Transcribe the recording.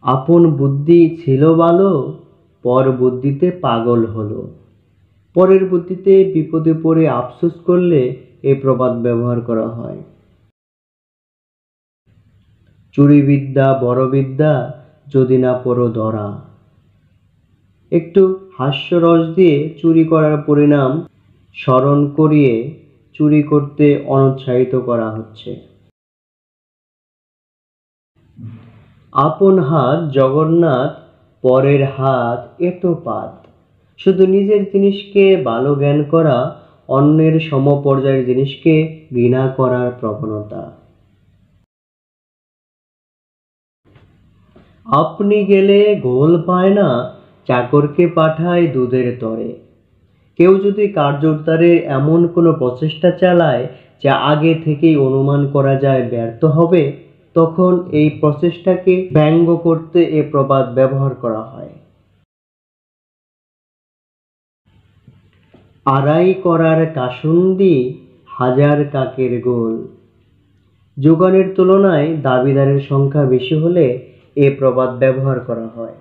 আপন বুদ্ধি ছিল ভালো, পর বুদ্ধিতে পাগল হলো। পরের বুদ্ধিতে বিপদে পড়ে আফসোস করলে এই প্রবাদ ব্যবহার করা হয়। চুরি বিদ্যা বড় বিদ্যা, যদি না পড়ো ধরা। একটু হাস্যরস দিয়ে চুরি করার পরিণাম স্মরণ করিয়ে চুরি করতে অনুৎসাহিত করা হচ্ছে। আপন হাত জগন্নাথ, পরের হাত এঁটো পাত। শুধু নিজের জিনিসকে ভালো জ্ঞান করা, অন্যের সমপর্যায়ের জিনিসকে ঘৃণা করার প্রবণতা। আপনি গেলে গোল পায় না, চাকরকে পাঠায় দুধের তরে। কেউ যদি কার্যোদ্ধারে এমন কোনো প্রচেষ্টা চালায় যা আগে থেকেই অনুমান করা যায় ব্যর্থ হবে, তখন এই প্রচেষ্টাকে ব্যঙ্গ করতে এ প্রবাদ ব্যবহার করা হয়। আড়াই করার কাসুন্দি, হাজার কাকের গোল। যোগানের তুলনায় দাবিদারের সংখ্যা বেশি হলে এ প্রবাদ ব্যবহার করা হয়।